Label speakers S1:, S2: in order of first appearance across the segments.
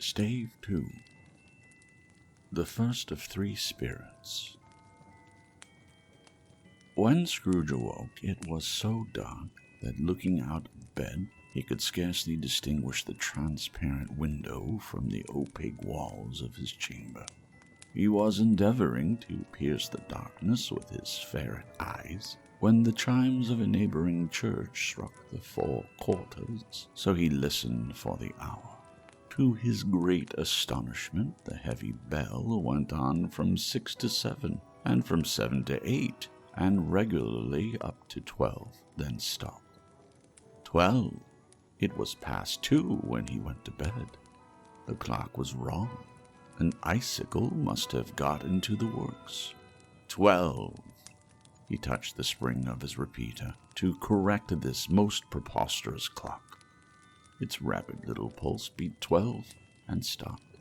S1: Stave 2. The first of three spirits. When Scrooge awoke, it was so dark that looking out of bed, he could scarcely distinguish the transparent window from the opaque walls of his chamber. He was endeavoring to pierce the darkness with his ferret eyes, when the chimes of a neighboring church struck the 4 quarters, so he listened for the hour. To his great astonishment, the heavy bell went on from 6 to 7, and from 7 to 8, and regularly up to 12, then stopped. 12. It was past 2 when he went to bed. The clock was wrong. An icicle must have got into the works. 12. He touched the spring of his repeater to correct this most preposterous clock. Its rapid little pulse beat 12 and stopped.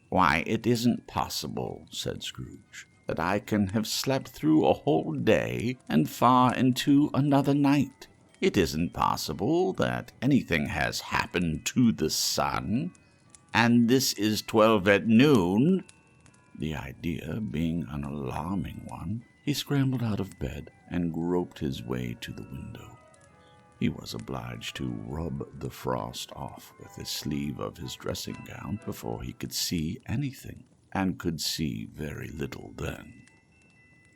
S1: "Why, it isn't possible," said Scrooge, "that I can have slept through a whole day and far into another night. It isn't possible that anything has happened to the sun, and this is 12 at noon." The idea being an alarming one, he scrambled out of bed and groped his way to the window. He was obliged to rub the frost off with the sleeve of his dressing gown before he could see anything, and could see very little then.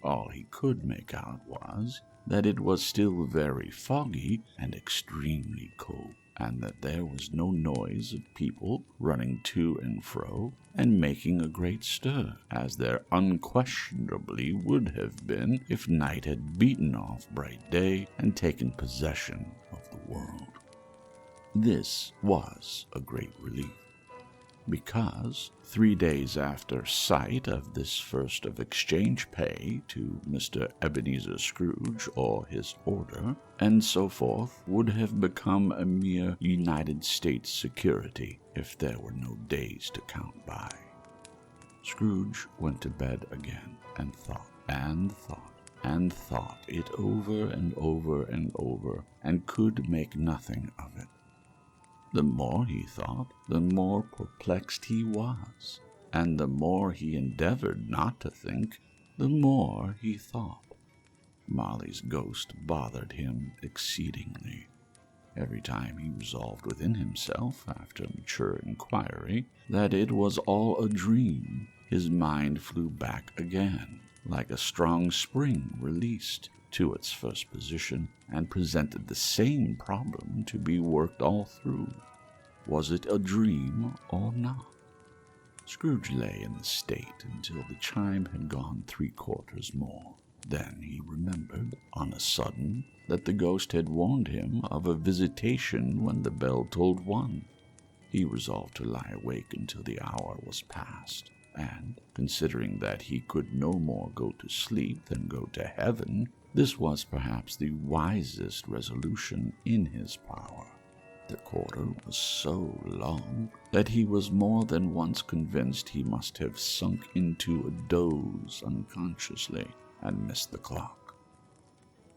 S1: All he could make out was that it was still very foggy and extremely cold, and that there was no noise of people running to and fro and making a great stir, as there unquestionably would have been if night had beaten off bright day and taken possession of the world. This was a great relief, because 3 days after sight of this first of exchange pay to Mr. Ebenezer Scrooge or his order, and so forth, would have become a mere United States security if there were no days to count by. Scrooge went to bed again and thought and thought and thought it over and over and over, and could make nothing of it. The more he thought, the more perplexed he was, and the more he endeavored not to think, the more he thought. Molly's ghost bothered him exceedingly. Every time he resolved within himself, after mature inquiry, that it was all a dream, his mind flew back again, like a strong spring released, to its first position, and presented the same problem to be worked all through. Was it a dream or not? Scrooge lay in the state until the chime had gone 3 quarters more. Then he remembered, on a sudden, that the ghost had warned him of a visitation when the bell tolled 1. He resolved to lie awake until the hour was past, and, considering that he could no more go to sleep than go to heaven, this was perhaps the wisest resolution in his power. The quarter was so long that he was more than once convinced he must have sunk into a doze unconsciously and missed the clock.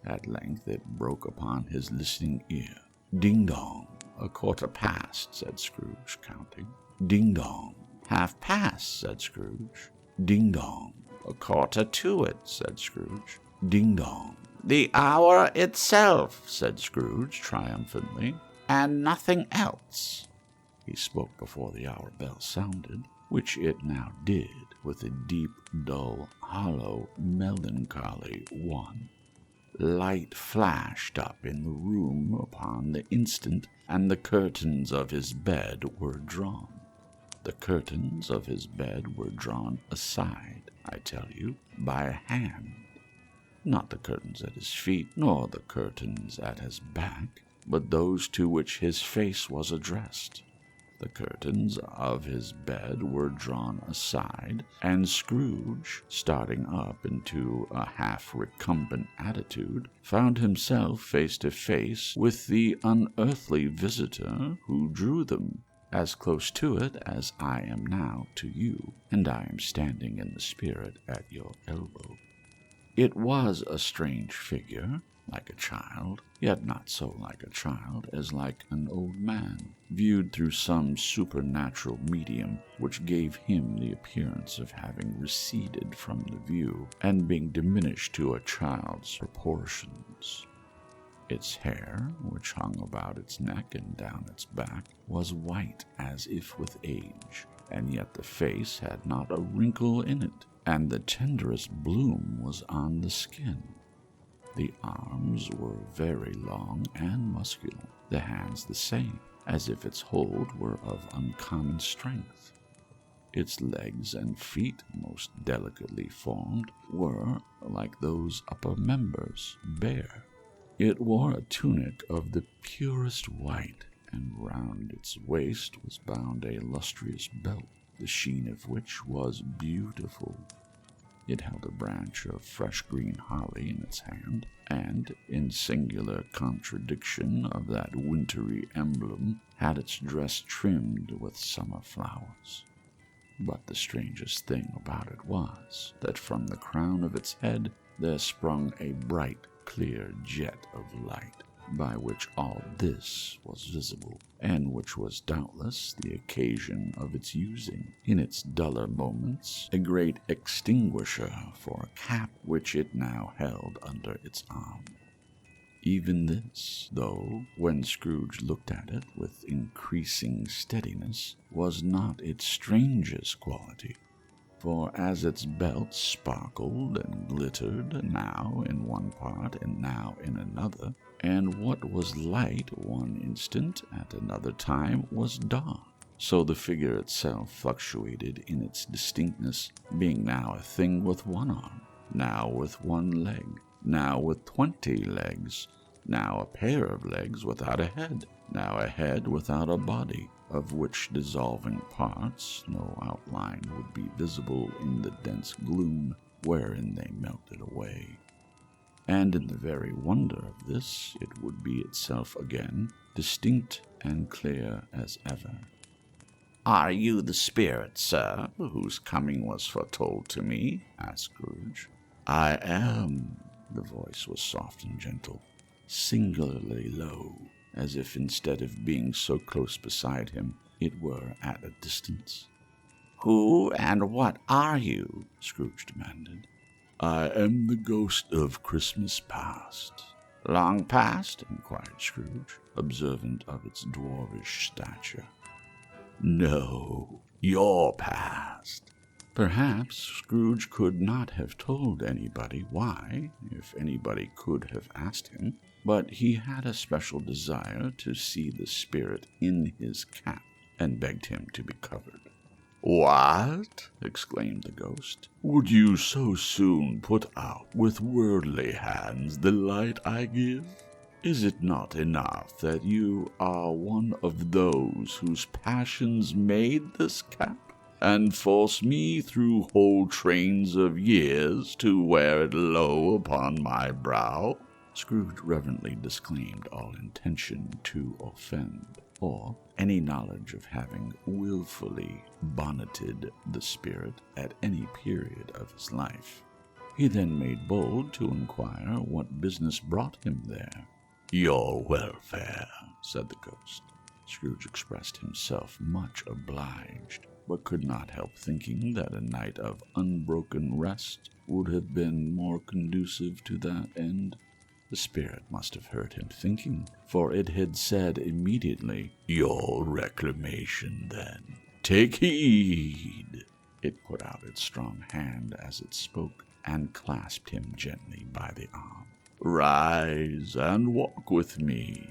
S1: At length it broke upon his listening ear. "Ding-dong, 1/4 past," said Scrooge, counting. "Ding-dong, 1/2 past," said Scrooge. "Ding-dong, 1/4 to it," said Scrooge. "Ding-dong." "The hour itself," said Scrooge triumphantly, "and nothing else." He spoke before the hour bell sounded, which it now did, with a deep, dull, hollow, melancholy 1. Light flashed up in the room upon the instant, and the curtains of his bed were drawn. The curtains of his bed were drawn aside, I tell you, by a hand. Not the curtains at his feet, nor the curtains at his back, but those to which his face was addressed. The curtains of his bed were drawn aside, and Scrooge, starting up into a half-recumbent attitude, found himself face to face with the unearthly visitor who drew them, as close to it as I am now to you, and I am standing in the spirit at your elbow. It was a strange figure, like a child, yet not so like a child as like an old man, viewed through some supernatural medium which gave him the appearance of having receded from the view and being diminished to a child's proportions. Its hair, which hung about its neck and down its back, was white as if with age, and yet the face had not a wrinkle in it, and the tenderest bloom was on the skin. The arms were very long and muscular, the hands the same, as if its hold were of uncommon strength. Its legs and feet, most delicately formed, were, like those upper members, bare. It wore a tunic of the purest white, and round its waist was bound a lustrous belt, the sheen of which was beautiful. It held a branch of fresh green holly in its hand, and, in singular contradiction of that wintry emblem, had its dress trimmed with summer flowers. But the strangest thing about it was that from the crown of its head there sprung a bright, clear jet of light, by which all this was visible, and which was doubtless the occasion of its using, in its duller moments, a great extinguisher for a cap which it now held under its arm. Even this, though, when Scrooge looked at it with increasing steadiness, was not its strangest quality. For as its belt sparkled and glittered, now in one part and now in another, and what was light one instant at another time was dark, so the figure itself fluctuated in its distinctness, being now a thing with one arm, now with one leg, now with 20 legs, now a pair of legs without a head, now a head without a body, of which dissolving parts no outline would be visible in the dense gloom wherein they melted away. And in the very wonder of this, it would be itself again, distinct and clear as ever. "Are you the spirit, sir, whose coming was foretold to me?" asked Scrooge. "I am." The voice was soft and gentle, singularly low, as if instead of being so close beside him, it were at a distance. "Who and what are you?" Scrooge demanded. "I am the ghost of Christmas past." "Long past?" inquired Scrooge, observant of its dwarfish stature. "No, your past." Perhaps Scrooge could not have told anybody why, if anybody could have asked him, but he had a special desire to see the spirit in his cap, and begged him to be covered. "What?" exclaimed the ghost. "Would you so soon put out with worldly hands the light I give? Is it not enough that you are one of those whose passions made this cap, and force me through whole trains of years to wear it low upon my brow?" Scrooge reverently disclaimed all intention to offend, or any knowledge of having willfully bonneted the spirit at any period of his life. He then made bold to inquire what business brought him there. "Your welfare," said the ghost. Scrooge expressed himself much obliged, but could not help thinking that a night of unbroken rest would have been more conducive to that end. The spirit must have heard him thinking, for it had said immediately, "Your reclamation, then. Take heed." It put out its strong hand as it spoke, and clasped him gently by the arm. "Rise and walk with me."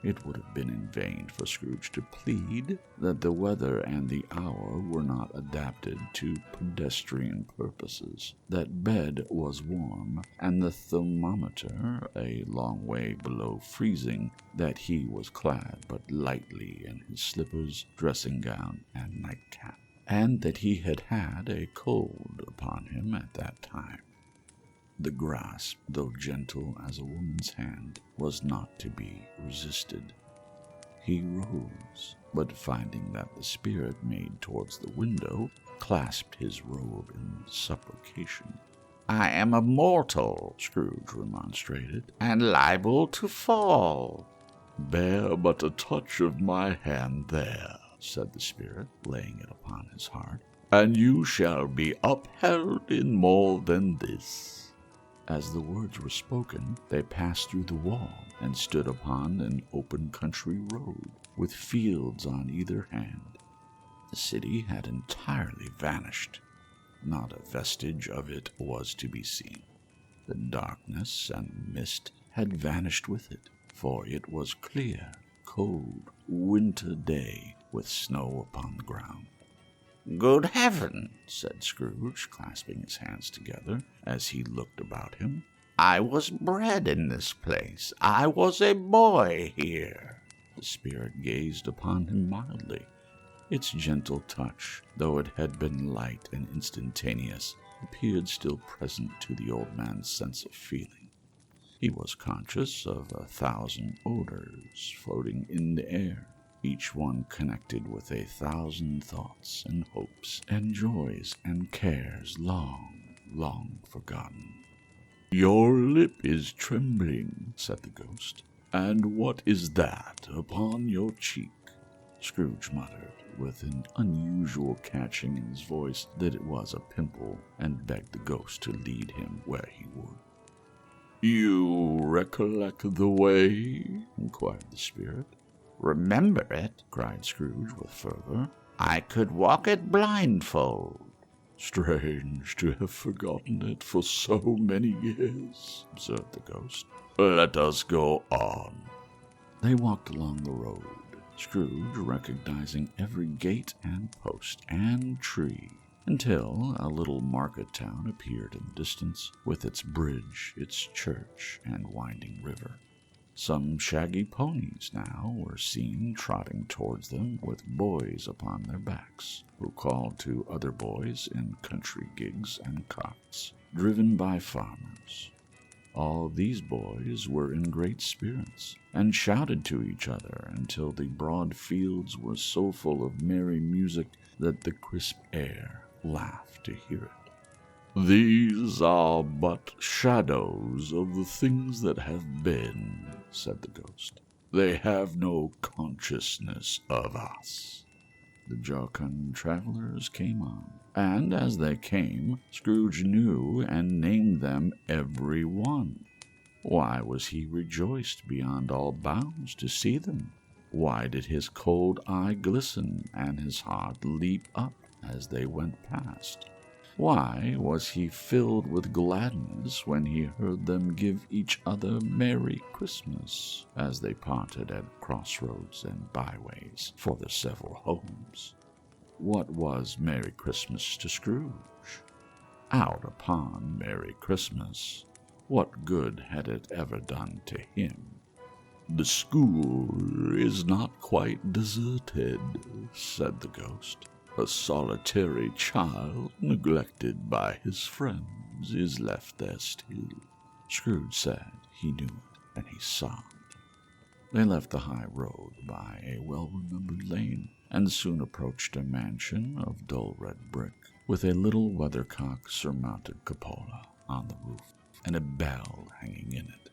S1: It would have been in vain for Scrooge to plead that the weather and the hour were not adapted to pedestrian purposes, that bed was warm, and the thermometer a long way below freezing, that he was clad but lightly in his slippers, dressing gown, and nightcap, and that he had had a cold upon him at that time. The grasp, though gentle as a woman's hand, was not to be resisted. He rose, but finding that the spirit made towards the window, clasped his robe in supplication. I am a mortal, Scrooge remonstrated, and liable to fall. Bear but a touch of my hand there, said the spirit, laying it upon his heart, and you shall be upheld in more than this. As the words were spoken, they passed through the wall and stood upon an open country road, with fields on either hand. The city had entirely vanished. Not a vestige of it was to be seen. The darkness and mist had vanished with it, for it was clear, cold, winter day with snow upon the ground. "Good heaven," said Scrooge, clasping his hands together as he looked about him. "I was bred in this place. I was a boy here." The spirit gazed upon him mildly. Its gentle touch, though it had been light and instantaneous, appeared still present to the old man's sense of feeling. He was conscious of 1,000 odors floating in the air, each one connected with 1,000 thoughts and hopes and joys and cares long, long forgotten. "Your lip is trembling," said the ghost. "And what is that upon your cheek?" Scrooge muttered, with an unusual catching in his voice, that it was a pimple, and begged the ghost to lead him where he would. "You recollect the way?" inquired the spirit. "Remember it?" cried Scrooge with fervor. "I could walk it blindfold." "Strange to have forgotten it for so many years," observed the ghost. "Let us go on." They walked along the road, Scrooge recognizing every gate and post and tree, until a little market town appeared in the distance, with its bridge, its church, and winding river. Some shaggy ponies now were seen trotting towards them with boys upon their backs, who called to other boys in country gigs and carts, driven by farmers. All these boys were in great spirits, and shouted to each other until the broad fields were so full of merry music that the crisp air laughed to hear it. "These are but shadows of the things that have been," said the ghost. "They have no consciousness of us." The jocund travelers came on, and as they came, Scrooge knew and named them every one. Why was he rejoiced beyond all bounds to see them? Why did his cold eye glisten and his heart leap up as they went past? Why was he filled with gladness when he heard them give each other Merry Christmas as they parted at crossroads and byways for their several homes? What was Merry Christmas to Scrooge? Out upon Merry Christmas, what good had it ever done to him? "The school is not quite deserted," said the ghost. "A solitary child, neglected by his friends, is left there still." Scrooge said he knew it, and he sobbed. They left the high road by a well-remembered lane, and soon approached a mansion of dull red brick, with a little weathercock-surmounted cupola on the roof, and a bell hanging in it.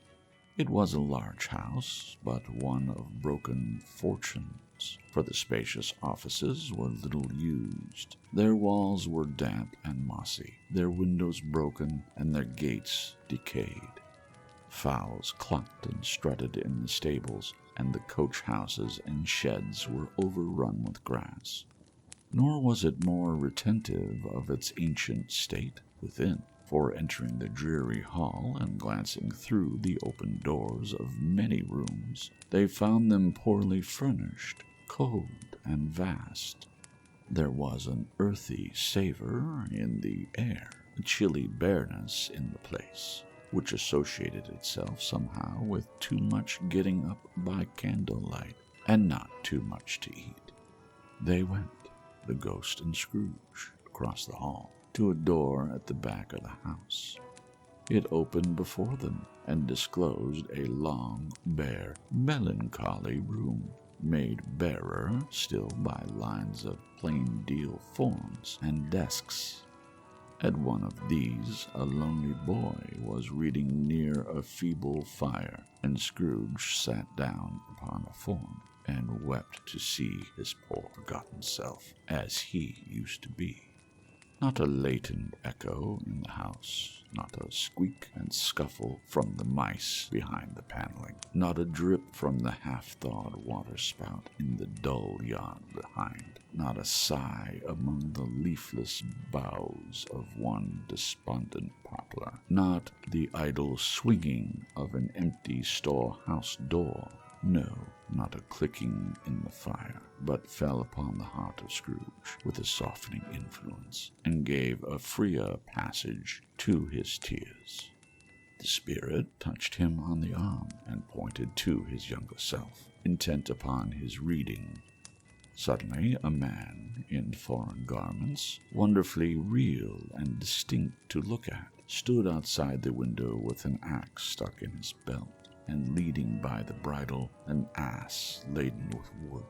S1: It was a large house, but one of broken fortunes, for the spacious offices were little used. Their walls were damp and mossy, their windows broken, and their gates decayed. Fowls clucked and strutted in the stables, and the coach-houses and sheds were overrun with grass. Nor was it more retentive of its ancient state within, for entering the dreary hall and glancing through the open doors of many rooms, they found them poorly furnished, cold, and vast. There was an earthy savor in the air, a chilly bareness in the place, which associated itself somehow with too much getting up by candlelight, and not too much to eat. They went, the ghost and Scrooge, across the hall, to a door at the back of the house. It opened before them, and disclosed a long, bare, melancholy room, made barer still by lines of plain deal forms and desks. At one of these, a lonely boy was reading near a feeble fire, and Scrooge sat down upon a form and wept to see his poor forgotten self as he used to be. Not a latent echo in the house, not a squeak and scuffle from the mice behind the paneling, not a drip from the half-thawed waterspout in the dull yard behind, not a sigh among the leafless boughs of one despondent poplar, not the idle swinging of an empty storehouse door. No, not a clicking in the fire, but fell upon the heart of Scrooge with a softening influence, and gave a freer passage to his tears. The spirit touched him on the arm and pointed to his younger self, intent upon his reading. Suddenly, a man in foreign garments, wonderfully real and distinct to look at, stood outside the window with an axe stuck in his belt, and leading by the bridle an ass laden with wood.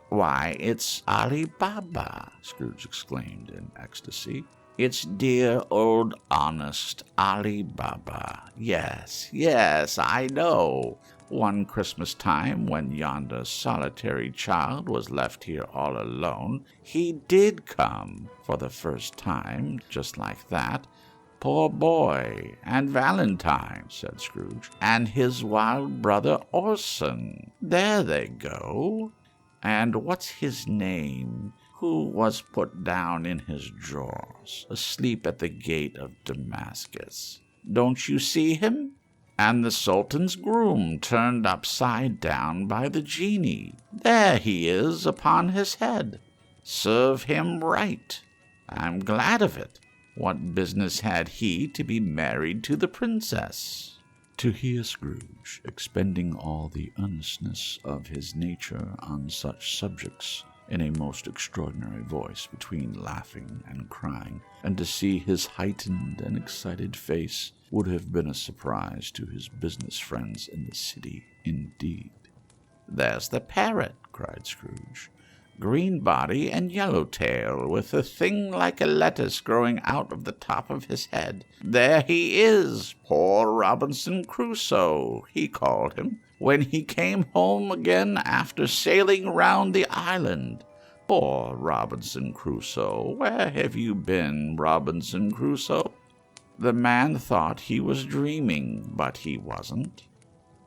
S1: "Why, it's Ali Baba!" Scrooge exclaimed in ecstasy. "It's dear old honest Ali Baba. Yes, I know. One Christmas time, when yonder solitary child was left here all alone, he did come for the first time, just like that. Poor boy, and Valentine," said Scrooge, "and his wild brother Orson. There they go. And what's his name, who was put down in his drawers, asleep at the gate of Damascus? Don't you see him? And the Sultan's groom turned upside down by the genie. There he is upon his head. Serve him right. I'm glad of it. What business had he to be married to the princess?" To hear Scrooge expending all the earnestness of his nature on such subjects in a most extraordinary voice between laughing and crying, and to see his heightened and excited face, would have been a surprise to his business friends in the city indeed. "There's the parrot," cried Scrooge. "Green body and yellow tail, with a thing like a lettuce growing out of the top of his head. There he is, poor Robinson Crusoe, he called him, when he came home again after sailing round the island. Poor Robinson Crusoe, where have you been, Robinson Crusoe?" The man thought he was dreaming, but he wasn't.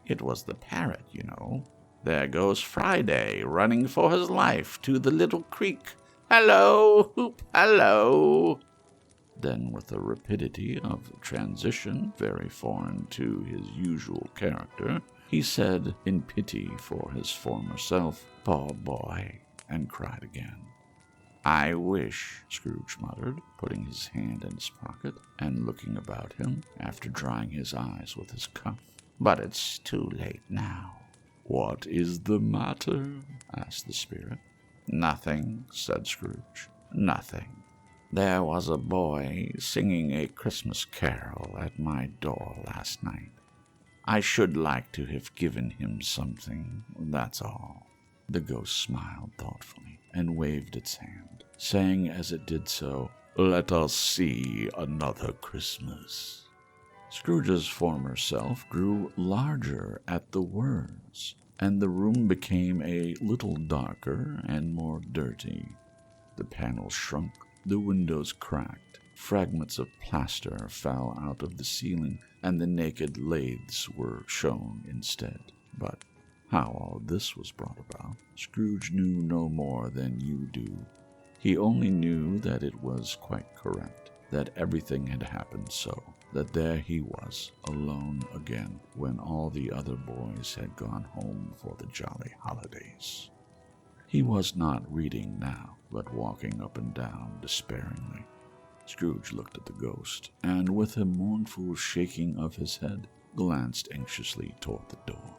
S1: It was the parrot, you know. There goes Friday, running for his life to the little creek. "Hello, hoop, hello!" Then, with a rapidity of transition very foreign to his usual character, he said, in pity for his former self, "Poor boy," and cried again. "I wish," Scrooge muttered, putting his hand in his pocket and looking about him, after drying his eyes with his cuff, "but it's too late now." "What is the matter?" asked the spirit. "Nothing," said Scrooge. "Nothing. There was a boy singing a Christmas carol at my door last night. I should like to have given him something, that's all." The ghost smiled thoughtfully and waved its hand, saying as it did so, "Let us see another Christmas." Scrooge's former self grew larger at the words, and the room became a little darker and more dirty. The panels shrunk, the windows cracked, fragments of plaster fell out of the ceiling, and the naked laths were shown instead. But how all this was brought about, Scrooge knew no more than you do. He only knew that it was quite correct, that everything had happened so, that there he was, alone again, when all the other boys had gone home for the jolly holidays. He was not reading now, but walking up and down despairingly. Scrooge looked at the ghost, and with a mournful shaking of his head, glanced anxiously toward the door.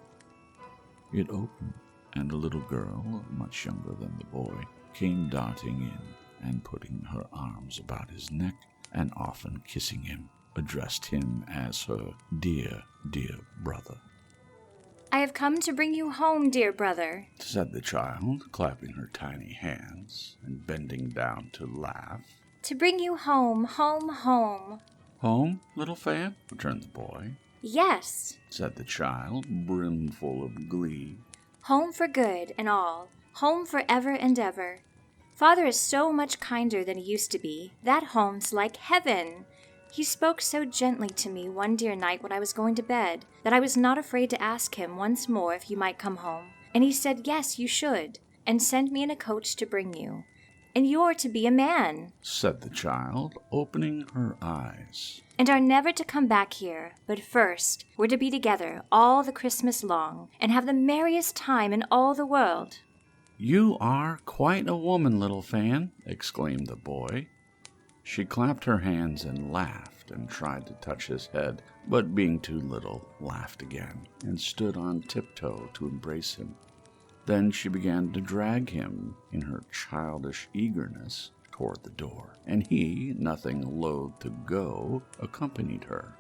S1: It opened, and a little girl, much younger than the boy, came darting in, and putting her arms about his neck, and often kissing him, addressed him as her dear, dear brother.
S2: "I have come to bring you home, dear brother,"
S1: said the child, clapping her tiny hands and bending down to laugh.
S2: To bring you home, home, home.
S1: Home, little Fan? Returned the boy.
S2: Yes.
S1: Said the child, brimful of glee.
S2: Home for good and all. Home for ever and ever. Father is so much kinder than he used to be. That home's like heaven. He spoke so gently to me one dear night when I was going to bed that I was not afraid to ask him once more if you might come home. And he said, yes, you should, and send me in a coach to bring you. And you're to be a man,
S1: said the child, opening her eyes.
S2: and are never to come back here, but first we're to be together all the Christmas long, and have the merriest time in all the world.
S1: You are quite a woman, little Fan, exclaimed the boy. She clapped her hands and laughed and tried to touch his head, but being too little, laughed again and stood on tiptoe to embrace him. Then she began to drag him in her childish eagerness toward the door, and he, nothing loath to go, accompanied her.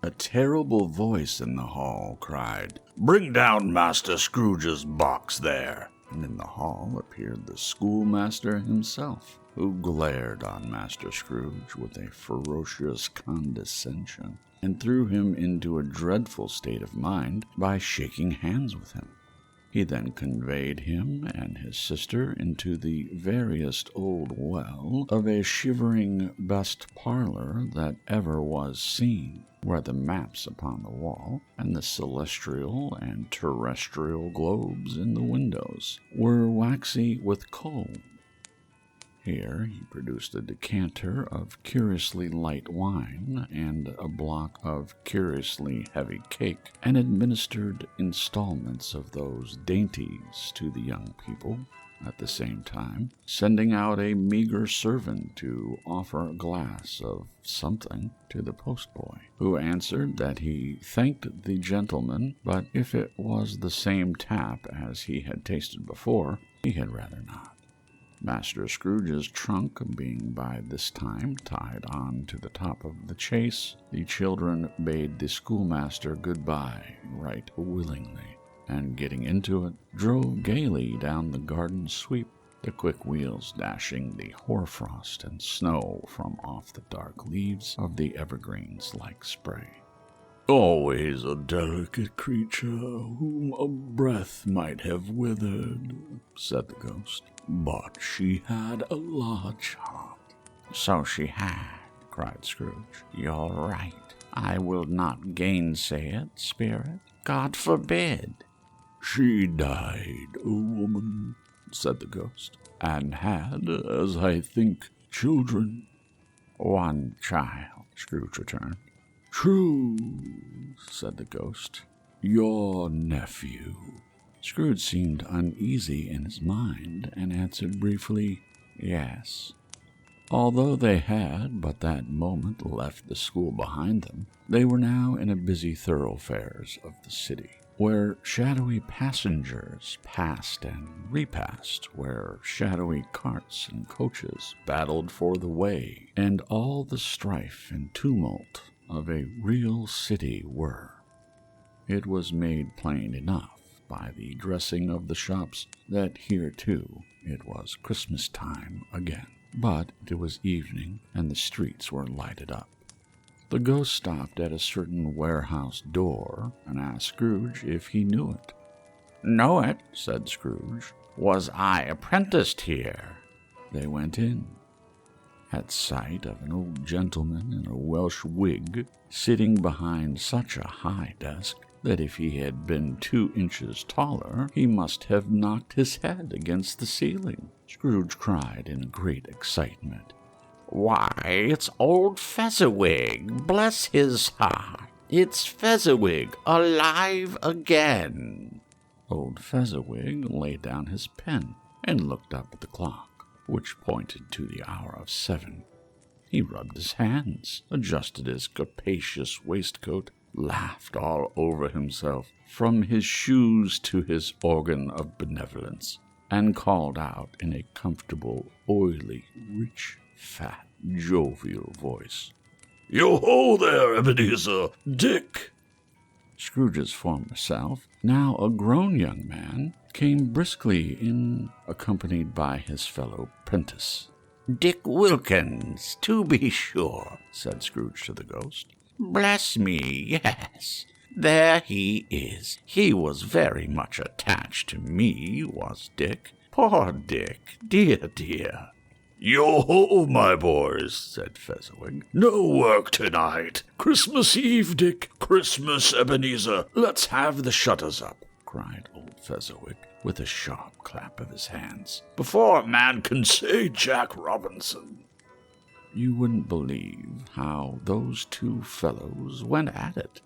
S1: A terrible voice in the hall cried, "Bring down Master Scrooge's box there!" And in the hall appeared the schoolmaster himself, who glared on Master Scrooge with a ferocious condescension, and threw him into a dreadful state of mind by shaking hands with him. He then conveyed him and his sister into the veriest old well of a shivering best parlor that ever was seen, where the maps upon the wall and the celestial and terrestrial globes in the windows were waxy with coal. Here he produced a decanter of curiously light wine and a block of curiously heavy cake, and administered installments of those dainties to the young people, at the same time sending out a meager servant to offer a glass of something to the postboy, who answered that he thanked the gentleman, but if it was the same tap as he had tasted before, he had rather not. Master Scrooge's trunk being by this time tied on to the top of the chaise, the children bade the schoolmaster good-bye right willingly, and getting into it, drove gaily down the garden sweep, the quick wheels dashing the hoarfrost and snow from off the dark leaves of the evergreens like spray. "Always a delicate creature whom a breath might have withered," said the ghost. "But she had a large heart." "So she had," cried Scrooge. "You're right. I will not gainsay it, spirit. God forbid." "She died a woman," said the ghost, "and had, as I think, children." "One child," Scrooge returned. "True," said the ghost. "Your nephew." Scrooge seemed uneasy in his mind, and answered briefly, "Yes." Although they had but that moment left the school behind them, they were now in a busy thoroughfares of the city, where shadowy passengers passed and repassed, where shadowy carts and coaches battled for the way, and all the strife and tumult of a real city were. It was made plain enough by the dressing of the shops that here, too, it was Christmas time again. But it was evening, and the streets were lighted up. The ghost stopped at a certain warehouse door and asked Scrooge if he knew it. "Know it," said Scrooge. "Was I apprenticed here?" They went in. At sight of an old gentleman in a Welsh wig, sitting behind such a high desk that if he had been 2 inches taller, he must have knocked his head against the ceiling, Scrooge cried in great excitement, "Why, it's old Fezziwig, bless his heart! It's Fezziwig, alive again!" Old Fezziwig laid down his pen and looked up at the clock, which pointed to the hour of 7. He rubbed his hands, adjusted his capacious waistcoat, laughed all over himself, from his shoes to his organ of benevolence, and called out in a comfortable, oily, rich, fat, jovial voice, "Yo-ho there, Ebenezer! Dick!" Scrooge's former self, now a grown young man, came briskly in, accompanied by his fellow prentice. Dick Wilkins, to be sure, said Scrooge to the ghost. Bless me, yes. There he is. He was very much attached to me, was Dick. Poor Dick, dear, dear. Yo-ho, my boys, said Fezziwig. No work tonight. Christmas Eve, Dick. Christmas, Ebenezer. Let's have the shutters up, cried old Fezziwig, with a sharp clap of his hands, before a man can say Jack Robinson. You wouldn't believe how those two fellows went at it.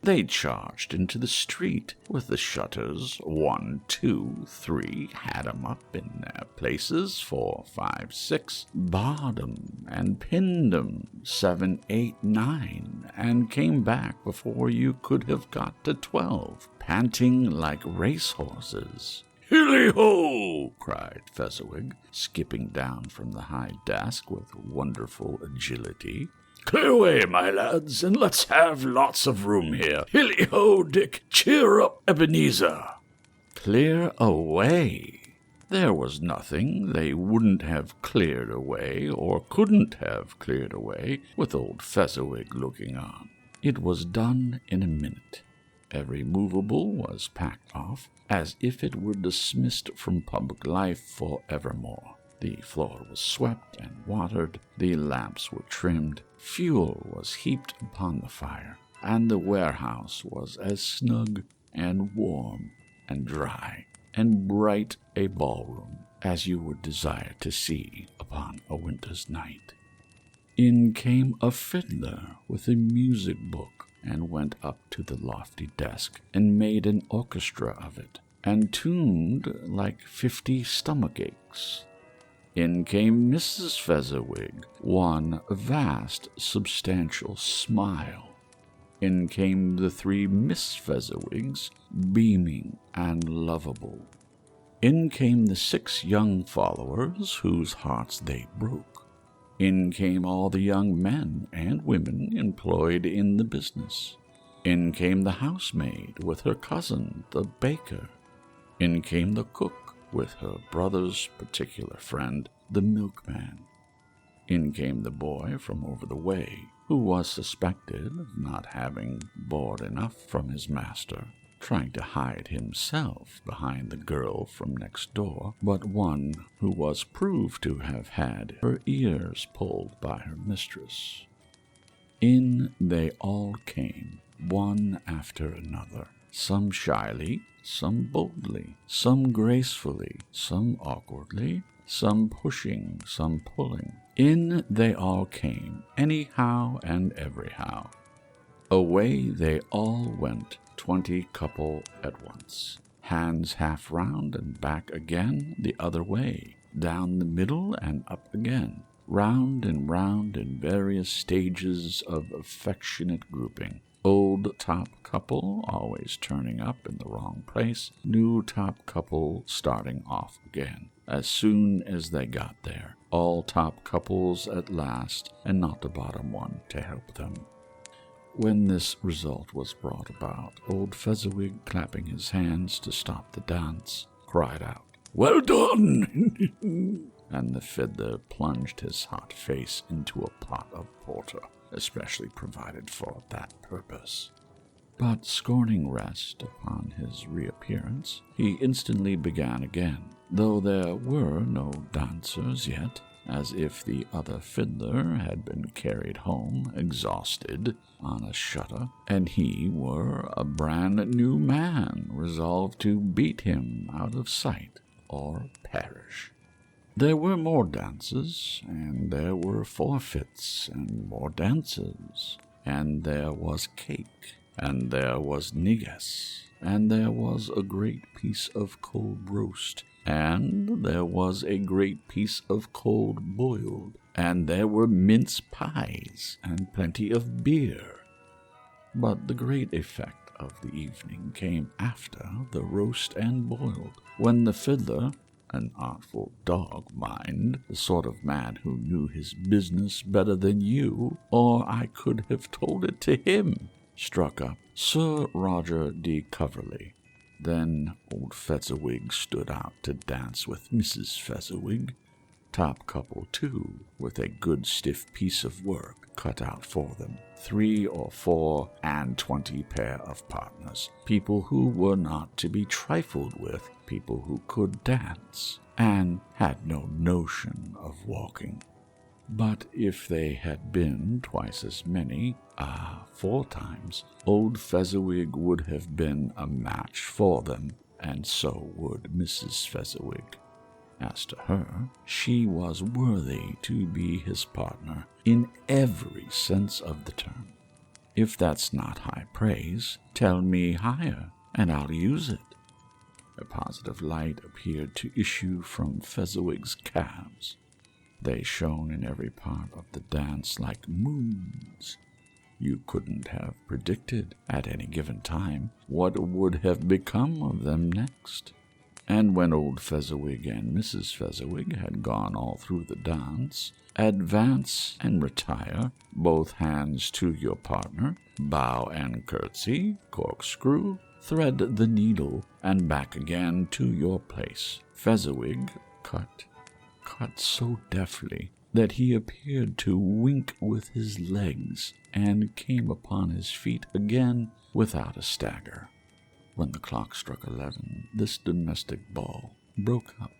S1: They charged into the street with the shutters, 1, 2, 3, had 'em up in their places, 4, 5, 6, barred 'em and pinned 'em, 7, 8, 9, and came back before you could have got to 12, panting like racehorses. Hilly-ho! cried Fezziwig, skipping down from the high desk with wonderful agility. Clear away, my lads, and let's have lots of room here. Hilly-ho, Dick! Cheer up, Ebenezer! Clear away! There was nothing they wouldn't have cleared away, or couldn't have cleared away, with old Fezziwig looking on. It was done in a minute. Every movable was packed off, as if it were dismissed from public life for evermore. The floor was swept and watered, the lamps were trimmed, fuel was heaped upon the fire, and the warehouse was as snug and warm and dry and bright a ballroom as you would desire to see upon a winter's night. In came a fiddler with a music book, and went up to the lofty desk, and made an orchestra of it, and tuned like 50 stomach-aches. In came Mrs. Fezziwig, one vast substantial smile. In came the 3 Miss Fezziwigs, beaming and lovable. In came the 6 young followers, whose hearts they broke. In came all the young men and women employed in the business. In came the housemaid with her cousin, the baker. In came the cook with her brother's particular friend, the milkman. In came the boy from over the way, who was suspected of not having board enough from his master, trying to hide himself behind the girl from next door, but one who was proved to have had her ears pulled by her mistress. In they all came, one after another, some shyly, some boldly, some gracefully, some awkwardly, some pushing, some pulling. In they all came, anyhow and everyhow. Away they all went, 20 couple at once, hands half round and back again the other way, down the middle and up again, round and round in various stages of affectionate grouping. Old top couple always turning up in the wrong place, new top couple starting off again as soon as they got there, all top couples at last, and not the bottom one to help them. When this result was brought about, old Fezziwig, clapping his hands to stop the dance, cried out, "Well done!" And the fiddler plunged his hot face into a pot of porter, especially provided for that purpose. But scorning rest upon his reappearance, he instantly began again, though there were no dancers yet, as if the other fiddler had been carried home exhausted on a shutter, and he were a brand new man resolved to beat him out of sight or perish. There were more dances, and there were forfeits, and more dances, and there was cake, and there was negus, and there was a great piece of cold roast, and there was a great piece of cold boiled, and there were mince pies, and plenty of beer. But the great effect of the evening came after the roast and boiled, when the fiddler, an artful dog, mind, the sort of man who knew his business better than you, or I could have told it to him, struck up Sir Roger de Coverley. Then old Fezziwig stood out to dance with Mrs. Fezziwig, top couple, too, with a good stiff piece of work cut out for them. 3 or 4 and 20 pair of partners, people who were not to be trifled with, people who could dance, and had no notion of walking. But if they had been twice as many, 4 times, old Fezziwig would have been a match for them, and so would Mrs. Fezziwig. As to her, she was worthy to be his partner in every sense of the term. If that's not high praise, tell me higher, and I'll use it. A positive light appeared to issue from Fezziwig's calves. They shone in every part of the dance like moons. You couldn't have predicted at any given time what would have become of them next. And when old Fezziwig and Mrs. Fezziwig had gone all through the dance, advance and retire, both hands to your partner, bow and curtsy, corkscrew, thread the needle, and back again to your place. Fezziwig cut so deftly that he appeared to wink with his legs, and came upon his feet again without a stagger. When the clock struck 11, this domestic ball broke up.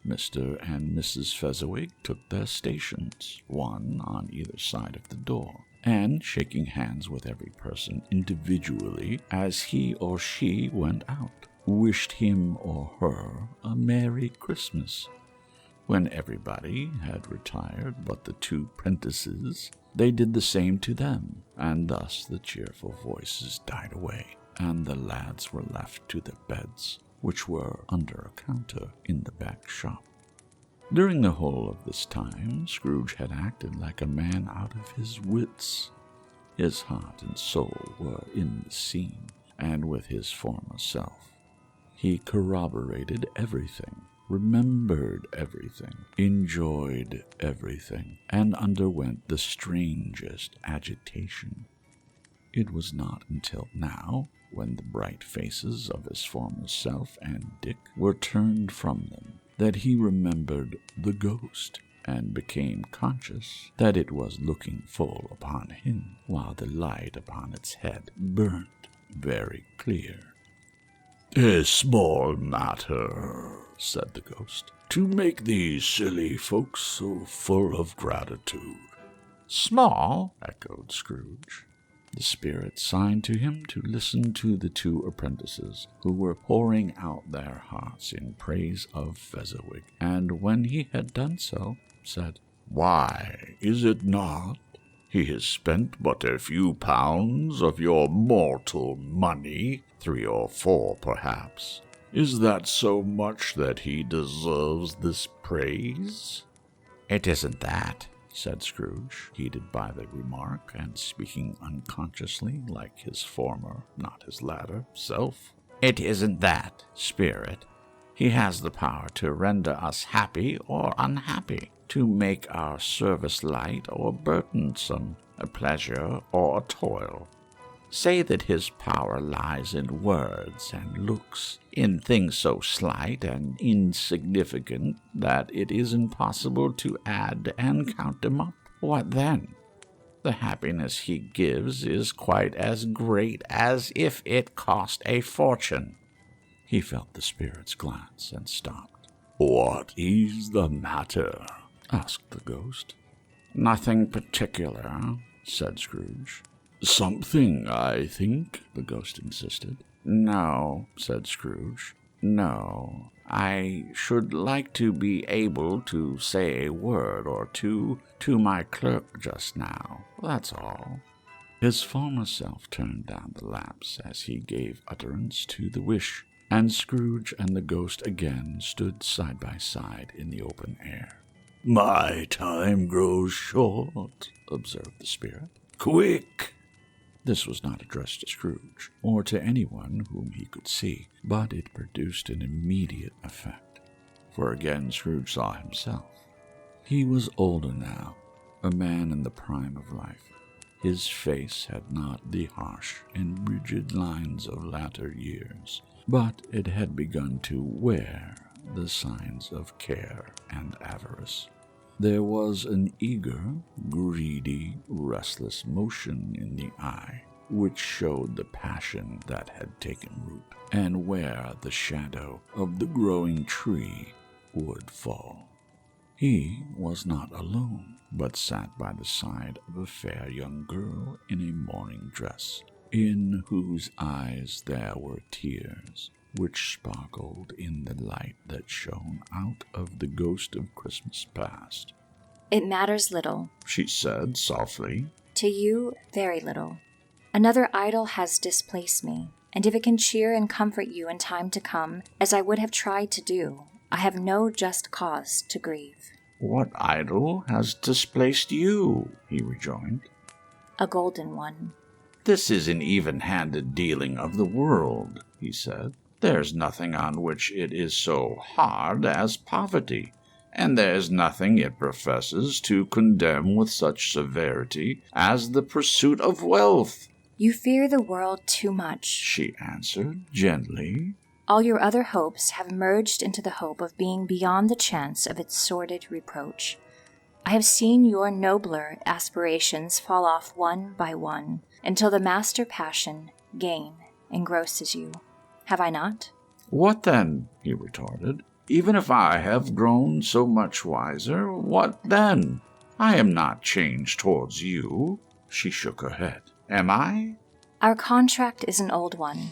S1: Mr. and Mrs. Fezziwig took their stations, one on either side of the door, and, shaking hands with every person individually as he or she went out, wished him or her a Merry Christmas. When everybody had retired but the 2 prentices, they did the same to them, and thus the cheerful voices died away, and the lads were left to their beds, which were under a counter in the back shop. During the whole of this time, Scrooge had acted like a man out of his wits. His heart and soul were in the scene, and with his former self. He corroborated everything, remembered everything, enjoyed everything, and underwent the strangest agitation. It was not until now, when the bright faces of his former self and Dick were turned from them, that he remembered the ghost, and became conscious that it was looking full upon him, while the light upon its head burnt very clear. "A small matter," said the ghost, "to make these silly folks so full of gratitude." "Small?" echoed Scrooge. The spirit signed to him to listen to the 2 apprentices, who were pouring out their hearts in praise of Fezziwig, and when he had done so, said, "Why, is it not? He has spent but a few pounds of your mortal money, 3 or 4 perhaps. Is that so much that he deserves this praise?" "It isn't that," said Scrooge, heated by the remark, and speaking unconsciously like his former, not his latter, self. "It isn't that, spirit. He has the power to render us happy or unhappy, to make our service light or burdensome, a pleasure or a toil. Say that his power lies in words and looks, in things so slight and insignificant that it is impossible to add and count them up. What then? The happiness he gives is quite as great as if it cost a fortune." He felt the spirit's glance and stopped. "What is the matter?" asked the ghost. "Nothing particular," said Scrooge. "Something, I think," the ghost insisted. "No," said Scrooge. "No. I should like to be able to say a word or two to my clerk just now. That's all." His former self turned down the lamps as he gave utterance to the wish, and Scrooge and the ghost again stood side by side in the open air. "My time grows short," observed the spirit. "Quick!" This was not addressed to Scrooge, or to anyone whom he could see, but it produced an immediate effect, for again Scrooge saw himself. He was older now, a man in the prime of life. His face had not the harsh and rigid lines of latter years, but it had begun to wear the signs of care and avarice. There was an eager, greedy, restless motion in the eye, which showed the passion that had taken root, and where the shadow of the growing tree would fall. He was not alone, but sat by the side of a fair young girl in a mourning dress, in whose eyes there were tears, which sparkled in the light that shone out of the ghost of Christmas past.
S2: "It matters little,"
S1: she said softly.
S2: "to you, very little. Another idol has displaced me, and if it can cheer and comfort you in time to come, as I would have tried to do, I have no just cause to grieve."
S1: "What idol has displaced you?" he rejoined.
S2: "A golden one."
S1: "This is an even-handed dealing of the world," he said. "There's nothing on which it is so hard as poverty, and there's nothing it professes to condemn with such severity as the pursuit of wealth."
S2: "You fear the world too much,"
S1: she answered gently.
S2: "All your other hopes have merged into the hope of being beyond the chance of its sordid reproach. I have seen your nobler aspirations fall off one by one, until the master passion, gain, engrosses you. Have I not?"
S1: "What then?" he retorted. "Even if I have grown so much wiser, what then? I am not changed towards you." She shook her head. "Am I?"
S2: "Our contract is an old one.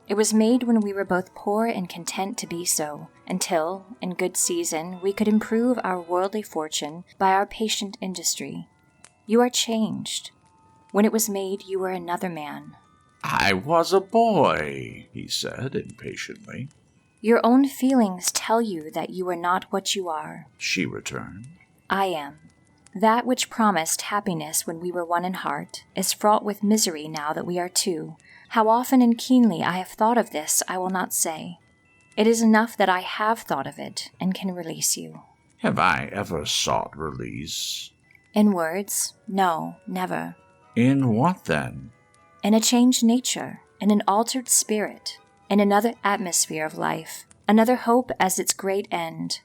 S2: It was made when we were both poor and content to be so, until, in good season, we could improve our worldly fortune by our patient industry. You are changed. When it was made, you were another man."
S1: "I was a boy," he said impatiently.
S2: "Your own feelings tell you that you are not what you are,"
S1: she returned.
S2: "I am. That which promised happiness when we were one in heart is fraught with misery now that we are two. How often and keenly I have thought of this I will not say. It is enough that I have thought of it and can release you."
S1: "Have I ever sought release?"
S2: "In words, no, never."
S1: "In what then?"
S2: "In a changed nature, in an altered spirit, in another atmosphere of life, another hope as its great end,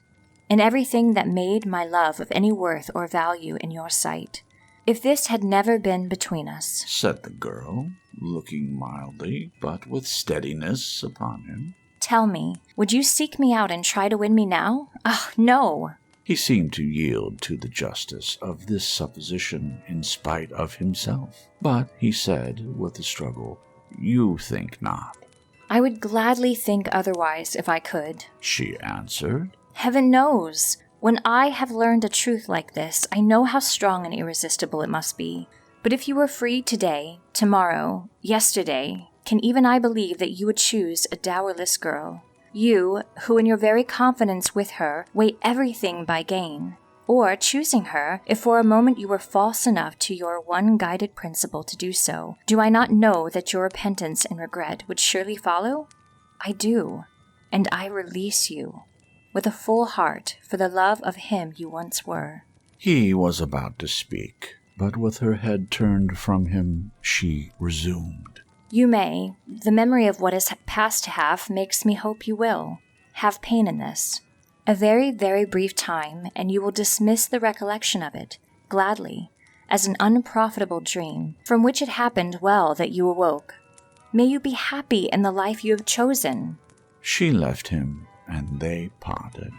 S2: in everything that made my love of any worth or value in your sight. If this had never been between us,"
S1: said the girl, looking mildly but with steadiness upon him,
S2: "tell me, would you seek me out and try to win me now? Ah, no!"
S1: He seemed to yield to the justice of this supposition in spite of himself, but he said with a struggle, "You think not."
S2: "I would gladly think otherwise if I could,"
S1: she answered.
S2: "Heaven knows, when I have learned a truth like this, I know how strong and irresistible it must be. But if you were free today, tomorrow, yesterday, can even I believe that you would choose a dowerless girl? You, who in your very confidence with her, weigh everything by gain. Or, choosing her, if for a moment you were false enough to your one guided principle to do so, do I not know that your repentance and regret would surely follow? I do, and I release you, with a full heart, for the love of him you once were."
S1: He was about to speak, but with her head turned from him, she resumed.
S2: "You may. The memory of what is past to have makes me hope you will. Have pain in this. A very, very brief time, and you will dismiss the recollection of it, gladly, as an unprofitable dream, from which it happened well that you awoke. May you be happy in the life you have chosen."
S1: She left him, and they parted.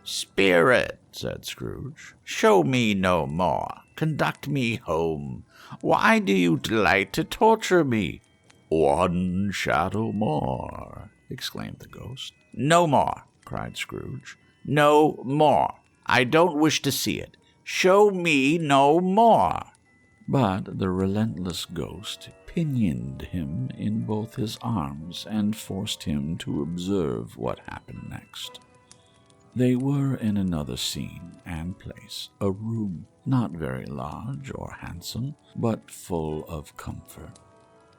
S1: "Spirit," said Scrooge, "show me no more. Conduct me home. Why do you delight to torture me?" "One shadow more," exclaimed the ghost. "No more," cried Scrooge. "No more. I don't wish to see it. Show me no more." But the relentless ghost pinioned him in both his arms and forced him to observe what happened next. They were in another scene and place, a room, not very large or handsome, but full of comfort.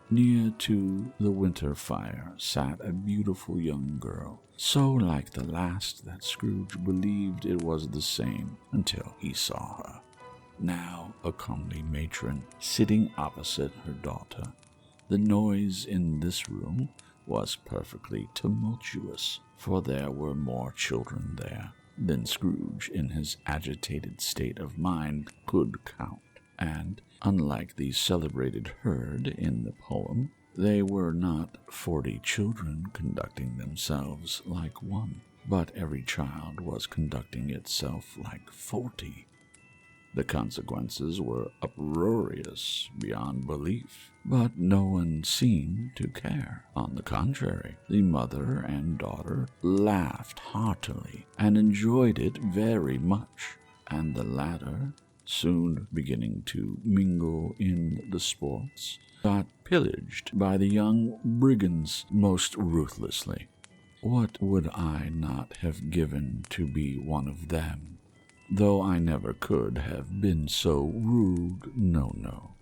S1: Near to the winter fire sat a beautiful young girl, so like the last that Scrooge believed it was the same until he saw her. Now a comely matron sitting opposite her daughter. The noise in this room was perfectly tumultuous, for there were more children there than Scrooge, in his agitated state of mind, could count, and, unlike the celebrated herd in the poem, they were not 40 children conducting themselves like one, but every child was conducting itself like 40. The consequences were uproarious beyond belief, but no one seemed to care. On the contrary, the mother and daughter laughed heartily and enjoyed it very much, and the latter, soon beginning to mingle in the sports, got pillaged by the young brigands most ruthlessly. What would I not have given to be one of them? Though I never could have been so rude, no.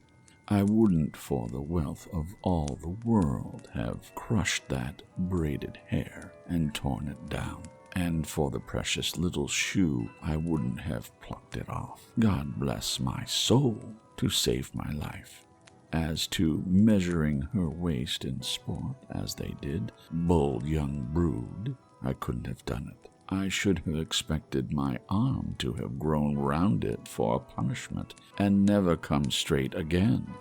S1: I wouldn't for the wealth of all the world have crushed that braided hair and torn it down, and for the precious little shoe I wouldn't have plucked it off. God bless my soul, to save my life. As to measuring her waist in sport, as they did, bold young brood, I couldn't have done it. I should have expected my arm to have grown round it for a punishment, and never come straight again.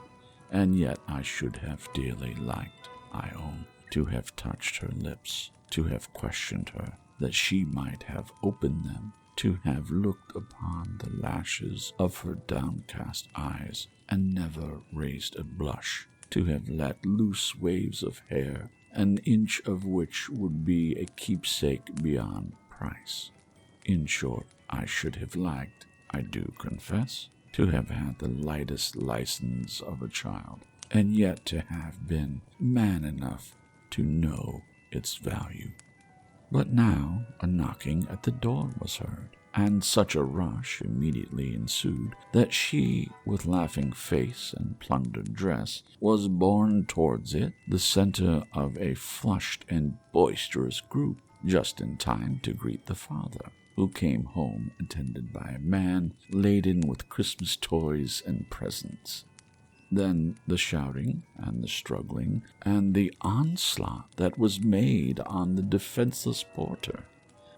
S1: And yet I should have dearly liked, I own, to have touched her lips, to have questioned her, that she might have opened them, to have looked upon the lashes of her downcast eyes, and never raised a blush, to have let loose waves of hair, an inch of which would be a keepsake beyond price. In short, I should have liked, I do confess, to have had the lightest license of a child, and yet to have been man enough to know its value. But now a knocking at the door was heard, and such a rush immediately ensued that she, with laughing face and plundered dress, was borne towards it, the center of a flushed and boisterous group, just in time to greet the father, who came home attended by a man laden with Christmas toys and presents. Then the shouting and the struggling and the onslaught that was made on the defenseless porter,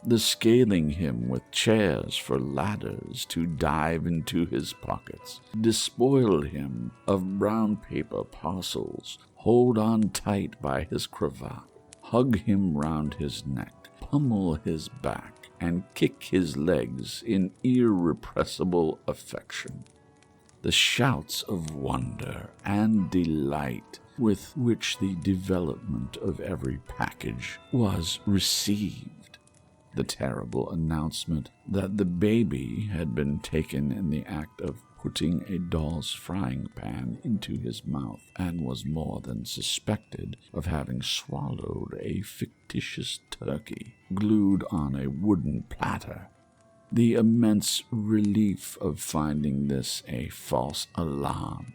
S1: the scaling him with chairs for ladders to dive into his pockets, despoil him of brown paper parcels, hold on tight by his cravat, hug him round his neck, pummel his back, and kick his legs in irrepressible affection. The shouts of wonder and delight with which the development of every package was received, the terrible announcement that the baby had been taken in the act of putting a doll's frying pan into his mouth, and was more than suspected of having swallowed a fictitious turkey glued on a wooden platter. The immense relief of finding this a false alarm,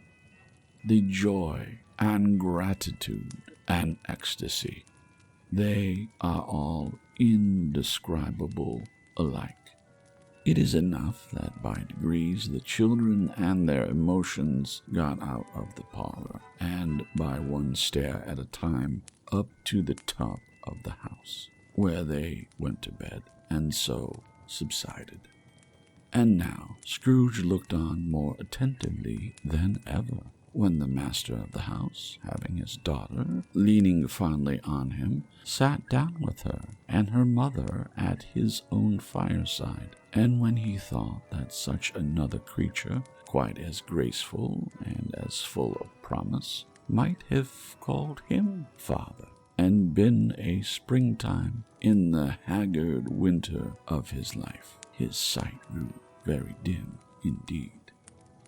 S1: the joy and gratitude and ecstasy, they are all indescribable alike. It is enough that by degrees the children and their emotions got out of the parlor, and by one stair at a time up to the top of the house, where they went to bed, and so subsided. And now Scrooge looked on more attentively than ever, when the master of the house, having his daughter leaning fondly on him, sat down with her and her mother at his own fireside, and when he thought that such another creature, quite as graceful and as full of promise, might have called him father, and been a springtime in the haggard winter of his life, his sight grew very dim indeed.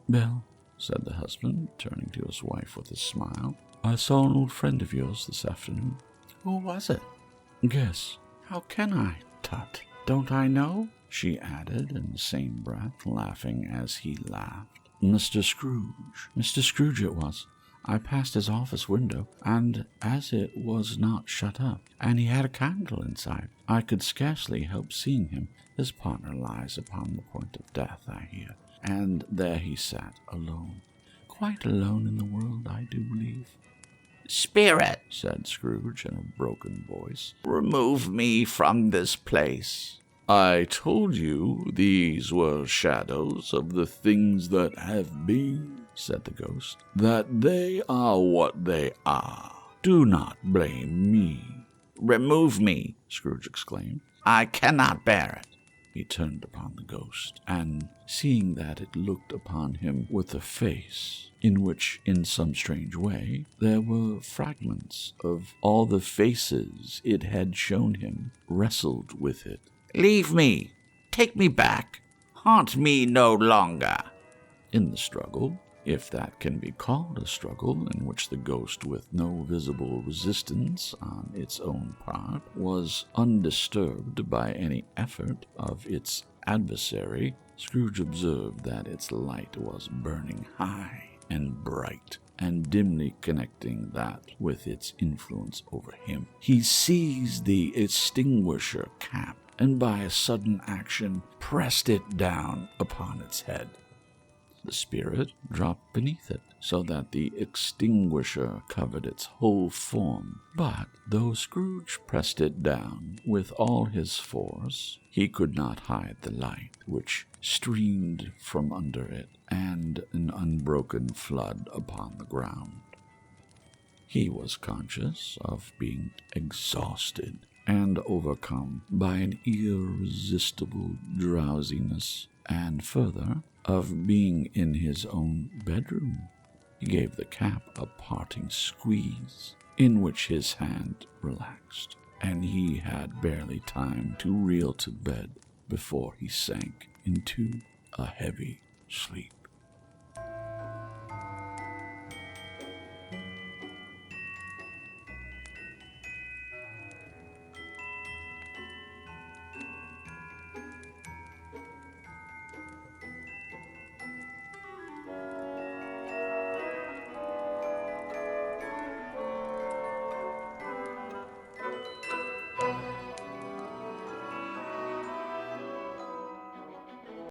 S1: "Belle," said the husband, turning to his wife with a smile, "I saw an old friend of yours this afternoon." "Who was it?" "Guess." "How can I, Tut? Don't I know?" she added in the same breath, laughing as he laughed. "Mr. Scrooge. Mr. Scrooge it was. I passed his office window, and as it was not shut up, and he had a candle inside, I could scarcely help seeing him. His partner lies upon the point of death, I hear, and there he sat, alone. Quite alone in the world, I do believe."
S3: Spirit,
S1: said Scrooge in a broken voice,
S3: remove me from this place.
S1: I told you these were shadows of the things that have been, said the ghost, that they are what they are. Do not blame me.
S3: Remove me,
S1: Scrooge exclaimed.
S3: I cannot bear it.
S1: He turned upon the ghost, and seeing that it looked upon him with a face in which, in some strange way, there were fragments of all the faces it had shown him, wrestled with it.
S3: Leave me. Take me back. Haunt me no longer.
S1: In the struggle, if that can be called a struggle in which the ghost, with no visible resistance on its own part, was undisturbed by any effort of its adversary, Scrooge observed that its light was burning high and bright, and dimly connecting that with its influence over him. He seized the extinguisher cap, and by a sudden action pressed it down upon its head. The spirit dropped beneath it, so that the extinguisher covered its whole form. But though Scrooge pressed it down with all his force, he could not hide the light which streamed from under it, and an unbroken flood upon the ground. He was conscious of being exhausted and overcome by an irresistible drowsiness, and further, of being in his own bedroom. He gave the cap a parting squeeze, in which his hand relaxed, and he had barely time to reel to bed before he sank into a heavy sleep.